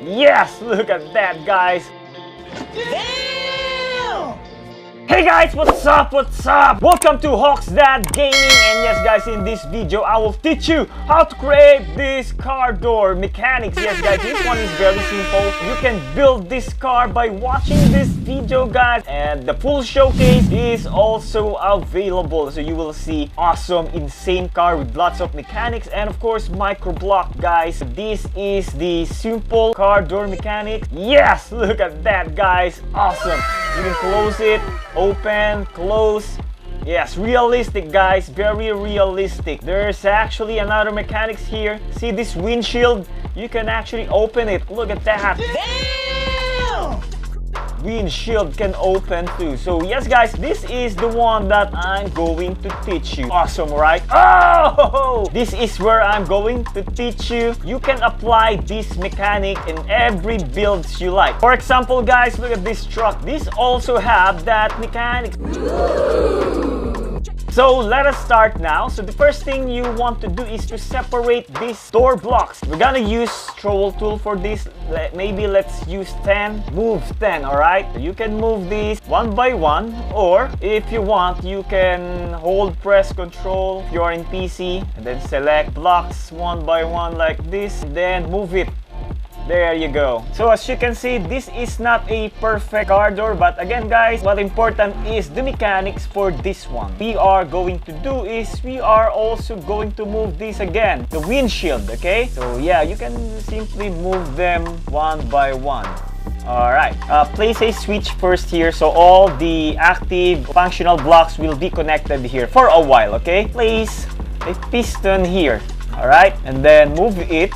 Yes, look at that, guys. Hey guys, what's up? Welcome to HawkesDad Gaming, and yes guys, in this video I will teach you how to create this car door mechanics. Yes guys, this one is very simple. You can build this car by watching this video, guys, and the full showcase is also available, so you will see awesome, insane car with lots of mechanics and of course micro block, guys. This is the simple car door mechanic. Yes, look at that, guys. Awesome. You can close it, open, close. Yes, realistic, guys, very realistic. There's actually another mechanics here. See this windshield? You can actually open it. Look at that. Damn! Windshield can open too. So yes guys, this is the one that I'm going to teach you. Awesome, right? Oh, this is where I'm going to teach you. You can apply this mechanic in every builds you like. For example, guys, look at this truck. This also have that mechanic. So let us start now. So the first thing you want to do is to separate these door blocks. We're gonna use scroll tool for this. Maybe let's use 10. Move 10, alright? You can move these one by one, or if you want, you can hold press control if you're in PC, and then select blocks one by one like this, and then move it. There you go. So as you can see, this is not a perfect car door, but again guys, what important is the mechanics for this one. We are going to do is we are also going to move this again, the windshield, okay? So yeah, you can simply move them one by one. Alright, place a switch first here, so all the active functional blocks will be connected here for a while, okay? Place a piston here, alright? And then move it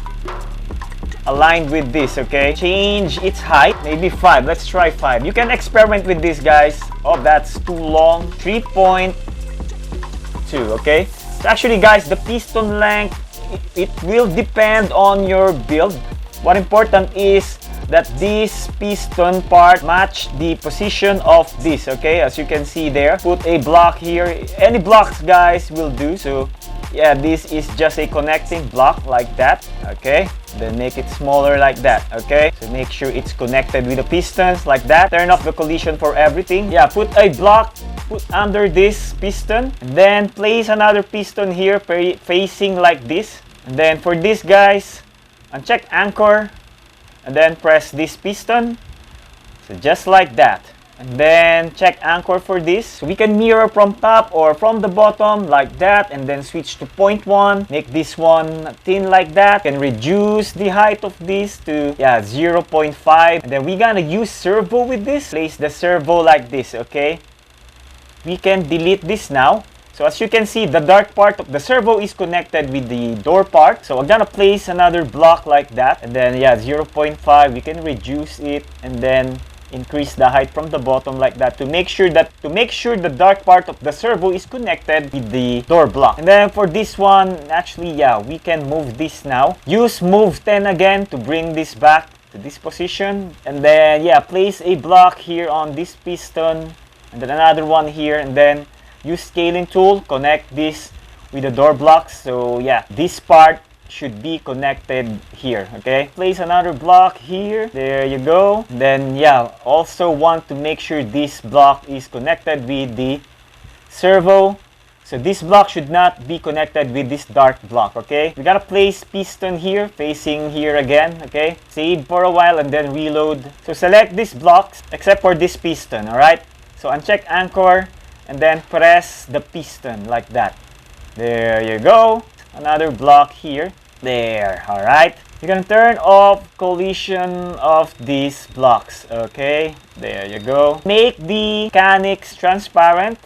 aligned with this, okay? Change its height, maybe 5. Let's try 5. You can experiment with this, guys. Oh, that's too long. 3.2, okay? So actually, guys, the piston length, it will depend on your build. What important is that this piston part match the position of this, okay? As you can see there, put a block here. Any blocks, guys, will do. So yeah, this is just a connecting block like that, okay? Then make it smaller like that, okay? So make sure it's connected with the pistons like that. Turn off the collision for everything. Yeah, put a block, put under this piston, and then place another piston here facing like this. And then for this, guys, uncheck anchor, and then press this piston. So just like that. And then check anchor for this. So we can mirror from top or from the bottom like that, and then switch to 0.1. Make this one thin like that. And reduce the height of this to 0.5. And then we're gonna use servo with this. Place the servo like this, okay? We can delete this now. So as you can see, the dark part of the servo is connected with the door part. So I'm gonna place another block like that. And then 0.5, we can reduce it, and then increase the height from the bottom like that to make sure the dark part of the servo is connected with the door block. And then for this one, actually we can move this now. Use move 10 again to bring this back to this position. And then place a block here on this piston, and then another one here, and then use scaling tool, connect this with the door blocks. So this part should be connected here, okay? Place another block here. There you go. Then also want to make sure this block is connected with the servo. So this block should not be connected with this dark block, okay? We gotta place piston here, facing here again, okay? Save for a while and then reload. So select these blocks except for this piston, alright? So uncheck anchor and then press the piston like that. There you go. Another block here. There, alright. You can turn off collision of these blocks, okay? There you go. Make the mechanics transparent.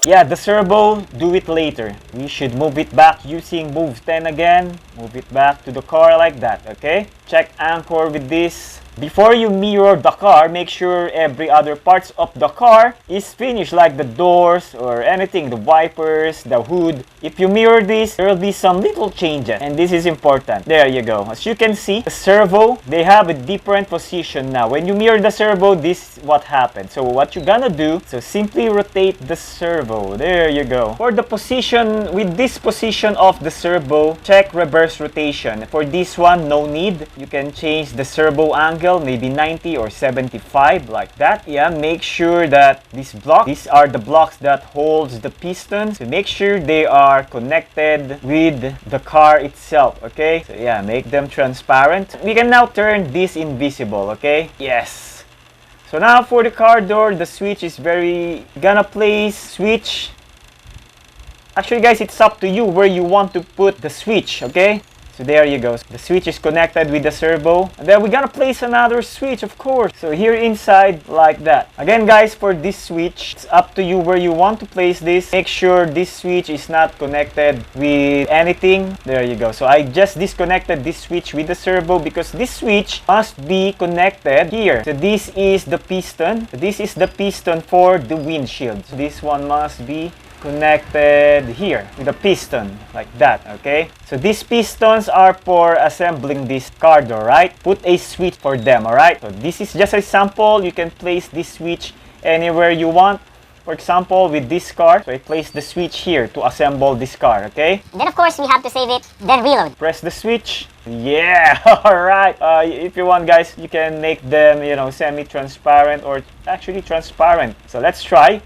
The servo, do it later. We should move it back using move 10 again. Move it back to the car like that, okay? Check anchor with this Before you mirror the car, make sure every other parts of the car is finished, like the doors or anything, the wipers, the hood. If you mirror this, there will be some little changes, and this is important. There you go. As you can see, the servo, they have a different position now. When you mirror the servo, this is what happens. So what you're gonna do, so simply rotate the servo. There you go. For the position, with this position of the servo, check reverse rotation. For this one, no need. You can change the servo angle, maybe 90 or 75, like that. Yeah, make sure that these are the blocks that holds the pistons. So make sure they are connected with the car itself, okay? So yeah, make them transparent. We can now turn this invisible, okay? Yes. So now for the car door, the switch is gonna place switch. Actually guys, it's up to you where you want to put the switch, okay? So there you go. The switch is connected with the servo. And then we're gonna place another switch, of course. So here inside, like that. Again guys, for this switch, it's up to you where you want to place this. Make sure this switch is not connected with anything. There you go. So I just disconnected this switch with the servo because this switch must be connected here. So this is the piston. This is the piston for the windshield. So this one must be connected here with a piston, like that, okay? So these pistons are for assembling this car door, right? Put a switch for them, alright? So this is just a sample. You can place this switch anywhere you want. For example, with this car, so I place the switch here to assemble this car, okay? Then of course we have to save it, then reload. Press the switch. Yeah, alright. If you want guys, you can make them, you know, semi-transparent or actually transparent. So let's try.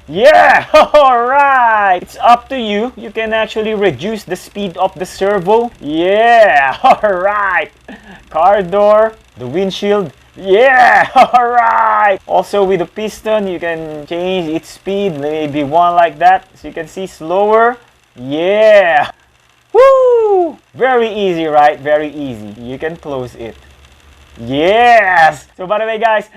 Yeah, alright. It's up to you. You can actually reduce the speed of the servo. Yeah, alright. Car door, the windshield. Yeah, alright. Also with the piston, you can change its speed, maybe one like that. So you can see slower. Yeah. Woo! Very easy, right? Very easy. You can close it. Yes. So by the way, guys,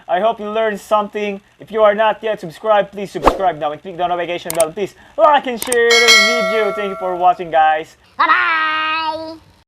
I hope you learned something. If you are not yet subscribed, please subscribe now and click the notification bell. Please like and share the video. Thank you for watching, guys. Bye-bye!